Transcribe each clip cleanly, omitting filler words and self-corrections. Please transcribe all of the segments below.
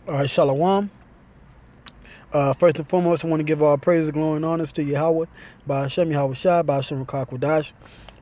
All right, Shalom. First and foremost, I want to give all praise, glory, and honors to Yahweh, by Hashem Yahweh Shai, by Hashem Rakakwadash,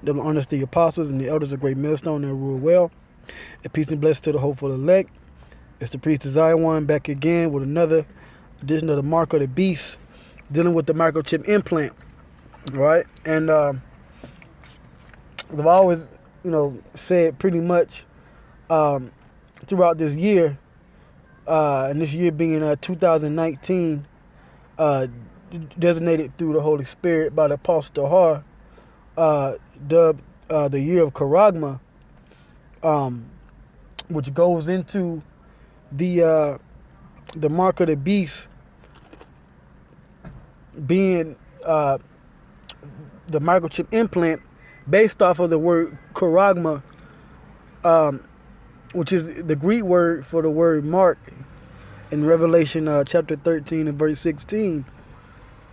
double honors to the apostles and the elders of Great Millstone that rule well, and peace and blessings to the hopeful elect. It's the priest Desire One back again with another edition of the Mark of the Beast, dealing with the Microchip Implant. All right, and as I've always, said pretty much throughout this year, and this year being 2019, designated through the Holy Spirit by the Apostle Har, dubbed the year of Karagma, which goes into the mark of the beast being the microchip implant based off of the word Karagma, which is the Greek word for the word mark in Revelation chapter 13 and verse 16.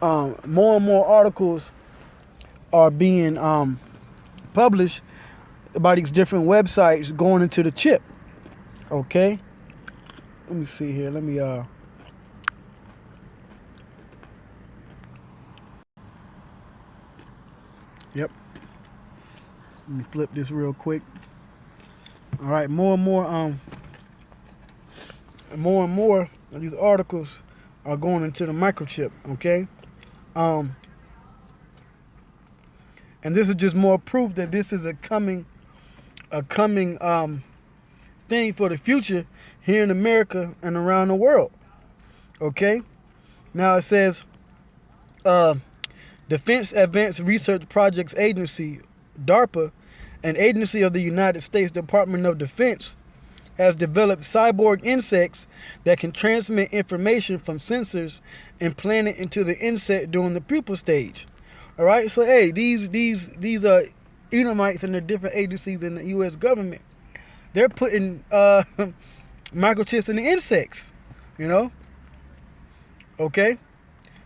More and more articles are being published by these different websites going into the chip. Okay, let me see here. Let me yep. Let me flip this real quick. All right, more and more of these articles are going into the microchip. Okay, and this is just more proof that this is a coming thing for the future here in America and around the world. Okay, now it says Defense Advanced Research Projects Agency, DARPA, an agency of the United States Department of Defense, has developed cyborg insects that can transmit information from sensors implanted into the insect during the pupal stage. All right, so hey, these Edomites and the different agencies in the U.S. government, they're putting microchips in the insects, Okay,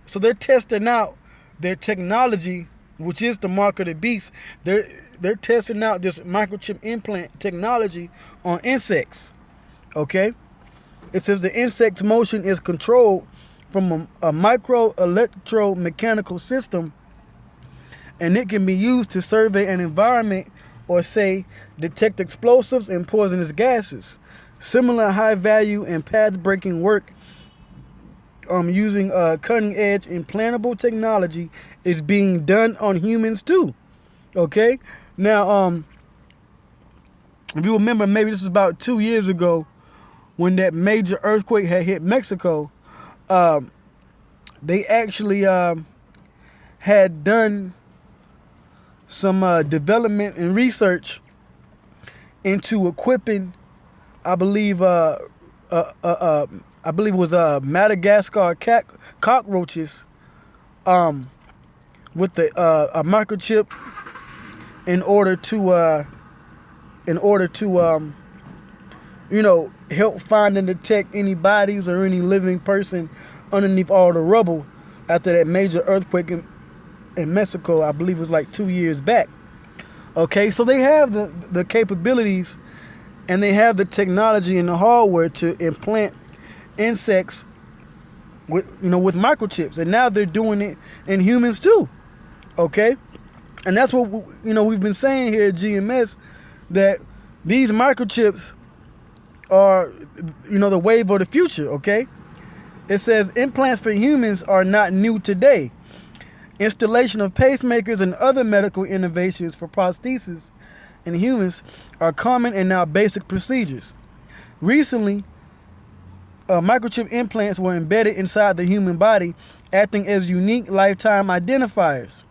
so they're testing out their technology, which is the mark of the beast. They're testing out this microchip implant technology on insects. Okay, it says the insect's motion is controlled from a micro electromechanical system, and it can be used to survey an environment or, say, detect explosives and poisonous gases. Similar high value and path breaking work using cutting edge implantable technology is being done on humans too. Okay, now if you remember, maybe this was about 2 years ago when that major earthquake had hit Mexico. They actually had done some development and research into equipping, I believe it was Madagascar cockroaches with a microchip in order to help find and detect any bodies or any living person underneath all the rubble after that major earthquake in Mexico. I believe it was like 2 years back. Okay, so they have the capabilities and they have the technology and the hardware to implant insects with microchips, and now they're doing it in humans too. Okay, and that's what we've been saying here at GMS, that these microchips are the wave of the future. Okay, it says implants for humans are not new today. Installation of pacemakers and other medical innovations for prosthesis in humans are common and now basic procedures. Recently, microchip implants were embedded inside the human body, acting as unique lifetime identifiers.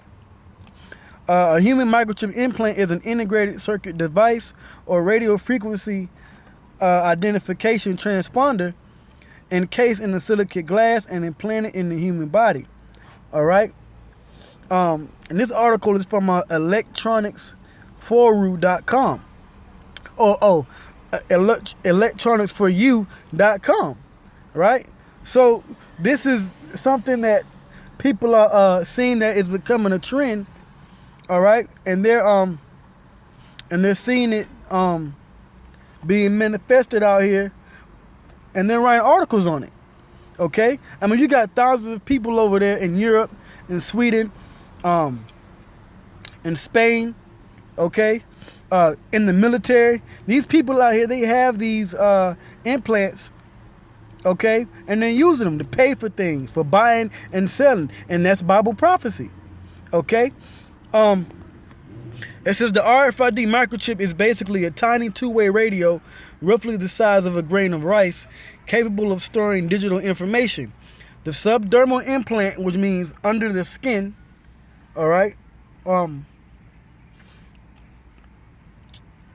A human microchip implant is an integrated circuit device or radio frequency identification transponder encased in the silicate glass and implanted in the human body. All right. And this article is from electronicsforu.com. Electronicsforyou.com. Right? So this is something that people are seeing that is becoming a trend. All right, and they're seeing it being manifested out here and then writing articles on it. Okay? I mean, you got thousands of people over there in Europe, in Sweden, in Spain, okay? In the military. These people out here, they have these implants, okay? And they're using them to pay for things, for buying and selling. And that's Bible prophecy, okay? It says the RFID microchip is basically a tiny two-way radio, roughly the size of a grain of rice, capable of storing digital information. The subdermal implant, which means under the skin, all right?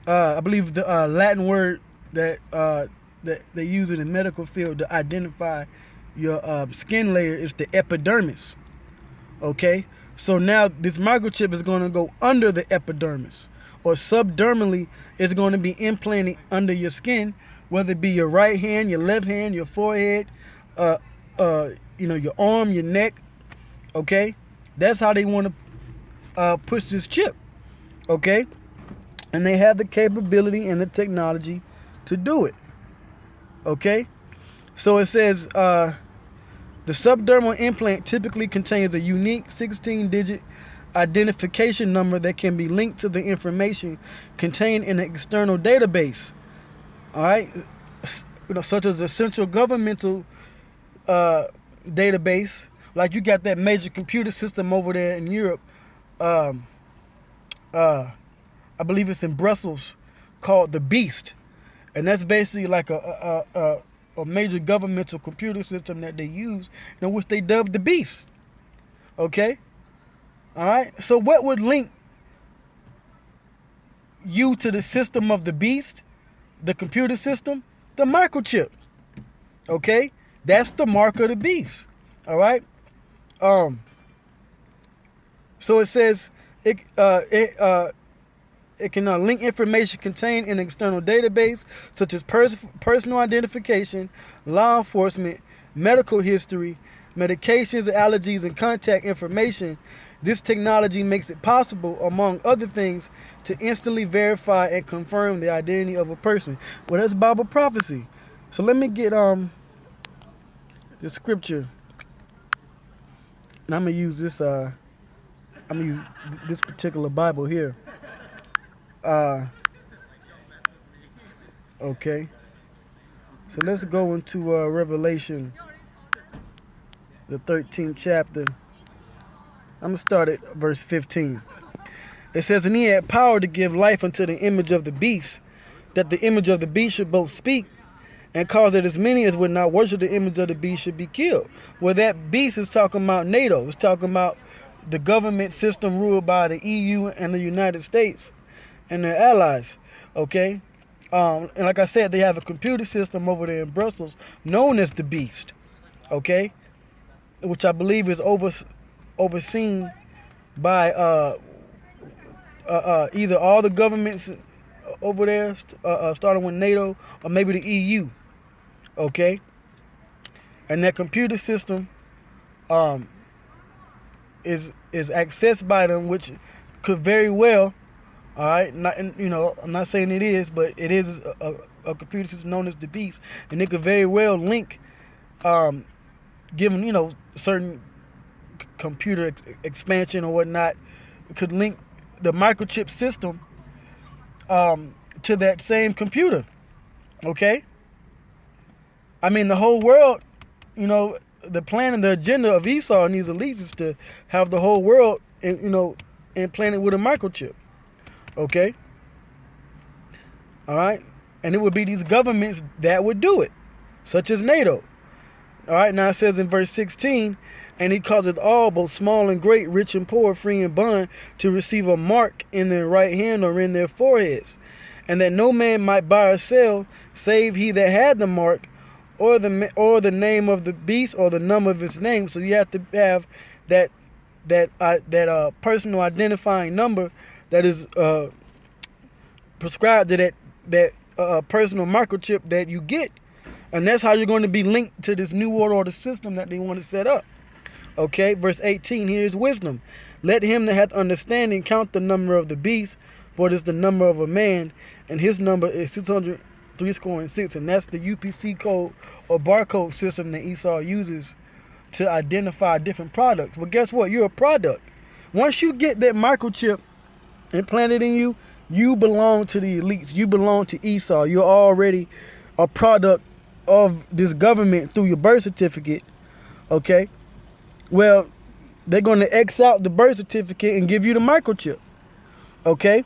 I believe the Latin word that they use in the medical field to identify your skin layer is the epidermis. Okay, so now this microchip is going to go under the epidermis, or subdermally, it's going to be implanted under your skin, whether it be your right hand, your left hand, your forehead, your arm, your neck. Okay, that's how they want to push this chip. Okay, and they have the capability and the technology to do it. Okay, so it says the subdermal implant typically contains a unique 16-digit identification number that can be linked to the information contained in an external database. All right, such as a central governmental database, like you got that major computer system over there in Europe. I believe it's in Brussels, called the Beast, and that's basically like a major governmental computer system that they use, in which they dubbed the Beast. Okay, all right. So what would link you to the system of the Beast, the computer system? The microchip. Okay, that's the mark of the beast. All right. So it says it can link information contained in an external database, such as personal identification, law enforcement, medical history, medications, allergies, and contact information. This technology makes it possible, among other things, to instantly verify and confirm the identity of a person. Well, that's Bible prophecy. So let me get the scripture, and I'm gonna use this. I'm gonna use this particular Bible here. Okay. So let's go into Revelation, the 13th chapter. I'm gonna start at verse 15. It says, "And he had power to give life unto the image of the beast, that the image of the beast should both speak, and cause that as many as would not worship the image of the beast should be killed." Well, that beast is talking about NATO. It's talking about the government system ruled by the EU and the United States and their allies. Okay, and like I said, they have a computer system over there in Brussels known as the Beast. Okay, which I believe is overseen by either all the governments over there, starting with NATO, or maybe the EU. Okay, and that computer system is accessed by them, which could very well, all right, I'm not saying it is, but it is a computer system known as the Beast, and it could very well link, given certain computer expansion or whatnot, it could link the microchip system to that same computer. Okay, I mean, the whole world, the plan and the agenda of Esau and these elites is to have the whole world, implanted with a microchip. Okay, all right, and it would be these governments that would do it, such as NATO. All right, now it says in verse 16, "And he causeth all, both small and great, rich and poor, free and bond, to receive a mark in their right hand or in their foreheads, and that no man might buy or sell, save he that had the mark, or the name of the beast, or the number of his name." So you have to have that personal identifying number that is prescribed to that personal microchip that you get, and that's how you're going to be linked to this new world order system that they want to set up. Okay, verse 18, here's wisdom. "Let him that hath understanding count the number of the beast, for it is the number of a man, and his number is threescore and 6, and that's the UPC code or barcode system that Esau uses to identify different products. But guess what? You're a product. Once you get that microchip implanted in you, you belong to the elites. You belong to Esau. You're already a product of this government through your birth certificate. Okay? Well, they're going to X out the birth certificate and give you the microchip. Okay?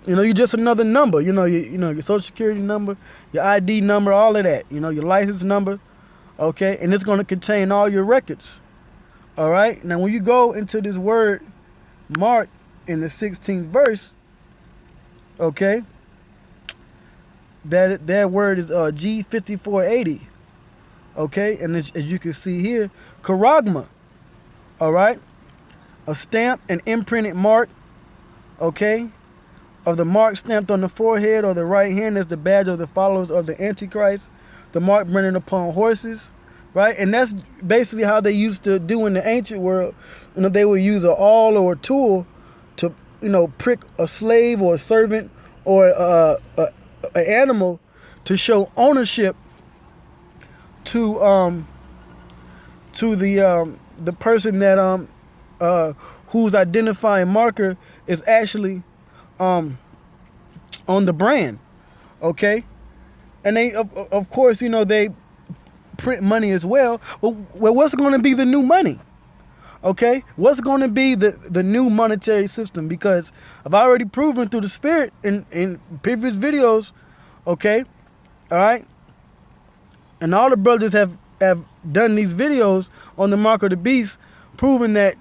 You're just another number. Your social security number, your ID number, all of that. Your license number. Okay? And it's going to contain all your records. All right? Now, when you go into this word, Mark, in the 16th verse, okay, that word is G5480. Okay? And as you can see here, charagma. All right? A stamp, an imprinted mark, okay, of the mark stamped on the forehead or the right hand as the badge of the followers of the Antichrist, the mark branded upon horses, right? And that's basically how they used to do in the ancient world. They would use an awl or a tool to, prick a slave or a servant or an animal to show ownership to the person that whose identifying marker is actually on the brand. Okay? And they of course, they print money as well. Well, what's going to be the new money? Okay? What's going to be the new monetary system? Because I've already proven through the spirit in previous videos, okay? All right? And all the brothers have done these videos on the mark of the beast, proving that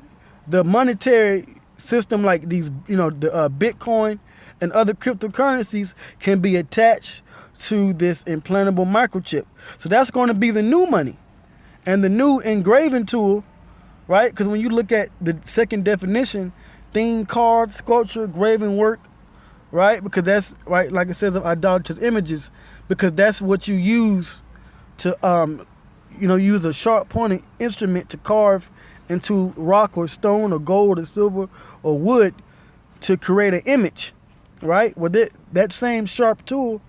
the monetary system, like these, the Bitcoin and other cryptocurrencies, can be attached to this implantable microchip. So that's going to be the new money. And the new engraving tool, right? Because when you look at the second definition, theme, card, sculpture, graven work, right? Because that's, right, like it says of idolatrous images, because that's what you use to, use a sharp pointed instrument to carve into rock or stone or gold or silver or wood to create an image, right? Well, that same sharp tool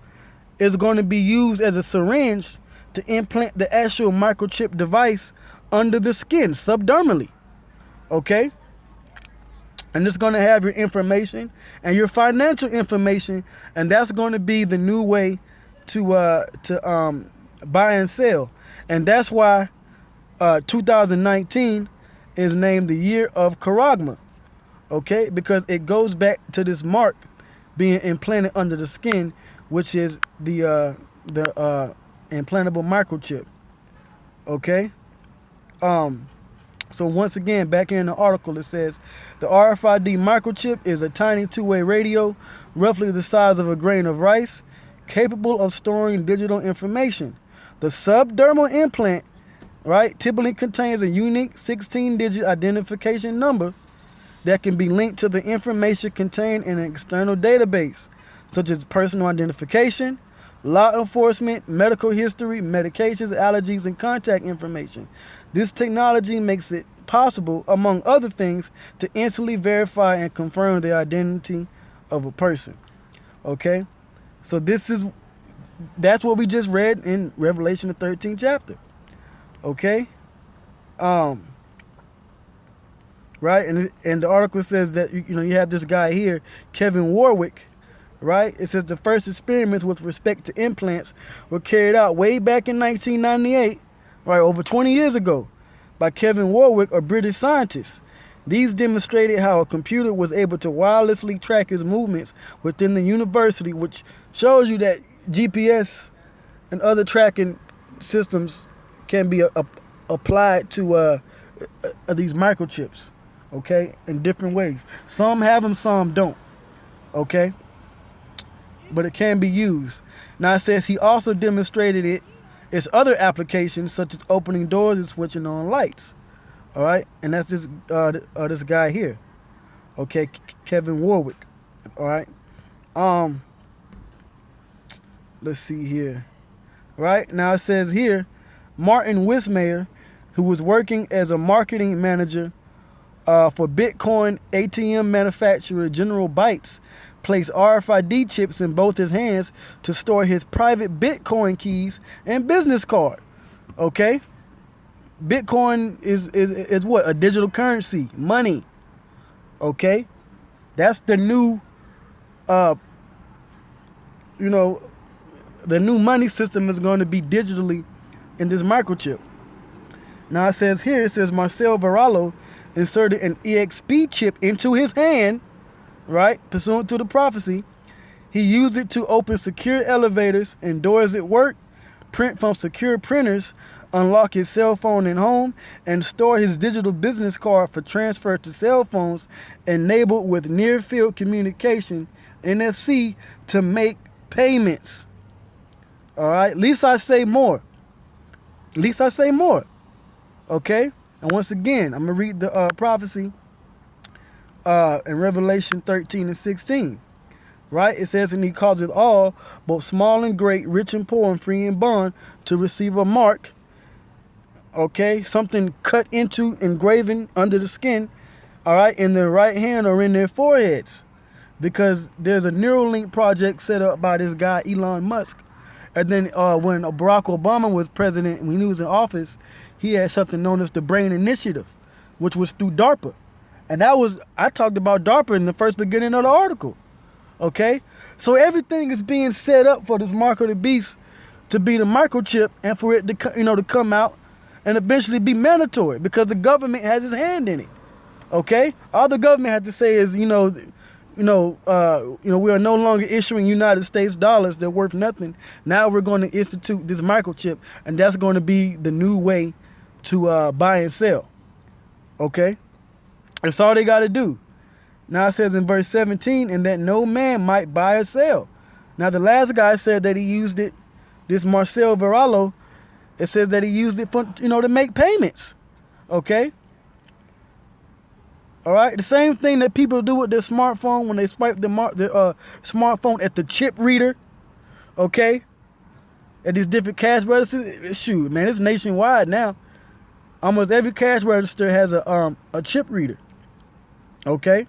is going to be used as a syringe to implant the actual microchip device under the skin, subdermally, okay? And it's going to have your information and your financial information, and that's going to be the new way to buy and sell. And that's why 2019 is named the year of charagma, okay? Because it goes back to this mark being implanted under the skin, which is the implantable microchip, okay? So once again, back here in the article, it says the RFID microchip is a tiny two-way radio, roughly the size of a grain of rice, capable of storing digital information. The subdermal implant, right, typically contains a unique 16-digit identification number that can be linked to the information contained in an external database, such as personal identification, law enforcement, medical history, medications, allergies, and contact information. This technology makes it possible, among other things, to instantly verify and confirm the identity of a person. Okay? So that's what we just read in Revelation, the 13th chapter. Okay? Right? And the article says that, you have this guy here, Kevin Warwick, right? It says the first experiments with respect to implants were carried out way back in 1998, right, over 20 years ago, by Kevin Warwick, a British scientist. These demonstrated how a computer was able to wirelessly track his movements within the university, which shows you that GPS and other tracking systems can be applied to these microchips, okay, in different ways. Some have them, some don't, okay? But it can be used. Now it says he also demonstrated its other applications, such as opening doors and switching on lights. All right, and that's this guy here, okay, Kevin Warwick. All right, let's see here. Right now it says here, Martin Wismayer, who was working as a marketing manager for Bitcoin ATM manufacturer General Bytes, place RFID chips in both his hands to store his private Bitcoin keys and business card. Okay? Bitcoin is what? A digital currency, money. Okay? That's the new the new money system is going to be digitally in this microchip. Now it says Marcel Varallo inserted an EXP chip into his hand, right? Pursuant to the prophecy. He used it to open secure elevators and doors at work, print from secure printers, unlock his cell phone at home, and store his digital business card for transfer to cell phones enabled with near-field communication, NFC, to make payments. All right? Least I say more. Okay? And once again, I'm going to read the prophecy in Revelation 13 and 16. Right? It says, and he causeth all, both small and great, rich and poor, and free and bond, to receive a mark. Okay? Something cut into, engraven under the skin. All right? In their right hand or in their foreheads. Because there's a Neuralink project set up by this guy, Elon Musk. And then when Barack Obama was president, when he was in office, he had something known as the Brain Initiative, which was through DARPA. And I talked about DARPA in the first beginning of the article. Okay? So everything is being set up for this mark of the beast to be the microchip and for it to, to come out and eventually be mandatory because the government has its hand in it. Okay? All the government had to say is, we are no longer issuing United States dollars. They're worth nothing. Now we're going to institute this microchip, and that's going to be the new way to buy and sell. Okay? That's all they got to do. Now it says in verse 17, and that no man might buy or sell. Now the last guy said that he used it, this Marcel Varallo, it says that he used it for, to make payments. Okay? All right? The same thing that people do with their smartphone when they swipe their smartphone at the chip reader. Okay? At these different cash registers. Shoot, man, it's nationwide now. Almost every cash register has a chip reader. Okay?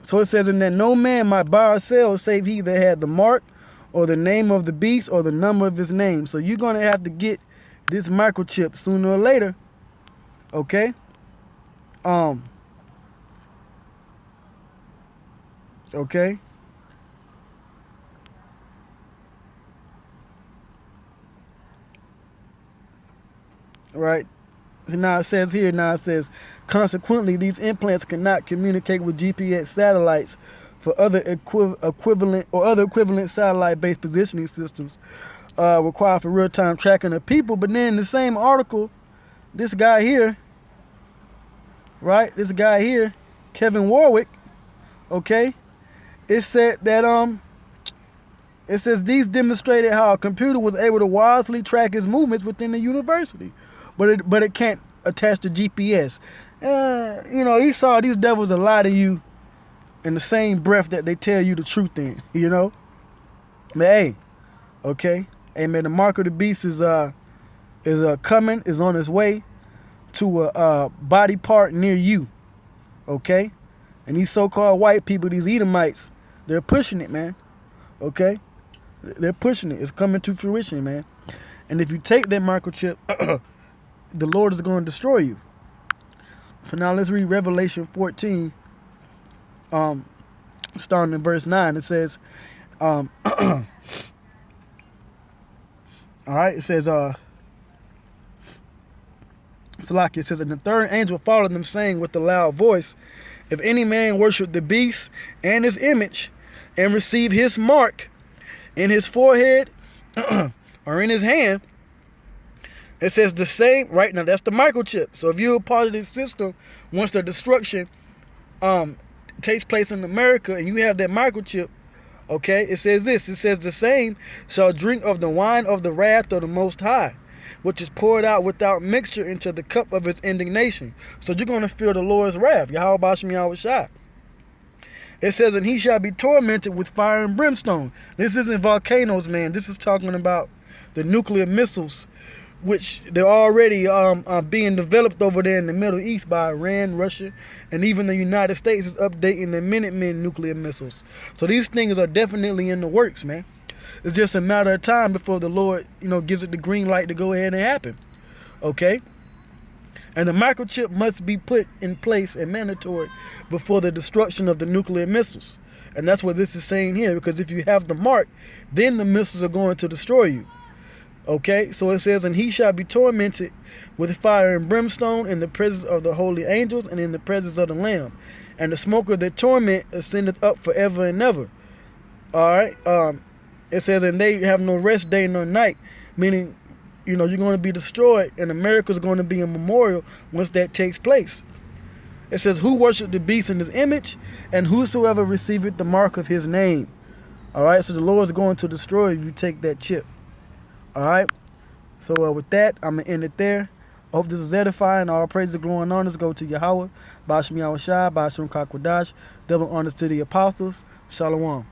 So it says, and that no man might buy or sell save he that had the mark or the name of the beast or the number of his name. So you're going to have to get this microchip sooner or later. Okay? Okay? Right? Now it says, consequently, these implants cannot communicate with GPS satellites for other equivalent satellite-based positioning systems required for real-time tracking of people. But then in the same article, this guy here, Kevin Warwick, okay, it said that it says these demonstrated how a computer was able to wisely track his movements within the university. But it can't attach to GPS. You saw these devils that lie to you in the same breath that they tell you the truth in, But hey, okay. Hey man, the mark of the beast is coming, is on its way to a body part near you. Okay? And these so-called white people, these Edomites, they're pushing it, man. Okay? They're pushing it. It's coming to fruition, man. And if you take that microchip, the Lord is going to destroy you. So now let's read Revelation 14, starting in verse 9. It says, all right, it says, Salaki, it says, and the third angel followed them, saying with a loud voice, if any man worship the beast and his image, and receive his mark in his forehead or in his hand, it says the same, right now that's the microchip. So if you're a part of this system, once the destruction takes place in America and you have that microchip, okay, it says this, it says the same shall drink of the wine of the wrath of the Most High, which is poured out without mixture into the cup of his indignation. So you're going to feel the Lord's wrath. Yahweh Bashem Yahweh Shai. It says, and he shall be tormented with fire and brimstone. This isn't volcanoes, man. This is talking about the nuclear missiles which they're already being developed over there in the Middle East by Iran, Russia, and even the United States is updating the Minutemen nuclear missiles. So these things are definitely in the works, man. It's just a matter of time before the Lord, gives it the green light to go ahead and happen. Okay? And the microchip must be put in place and mandatory before the destruction of the nuclear missiles. And that's what this is saying here, because if you have the mark, then the missiles are going to destroy you. Okay, so it says, and he shall be tormented with fire and brimstone in the presence of the holy angels and in the presence of the Lamb. And the smoke of their torment ascendeth up forever and ever. All right, it says, and they have no rest day nor night, meaning, you're going to be destroyed, and America is going to be a memorial once that takes place. It says, who worship the beast in his image, and whosoever receiveth the mark of his name. All right, so the Lord is going to destroy you if you take that chip. All right, so with that, I'm going to end it there. I hope this is edifying. All praise and glory and honors go to Yahweh, Ba'ashem Yahushua, Ba'ashem Kakwadash. Double honors to the apostles. Shalom.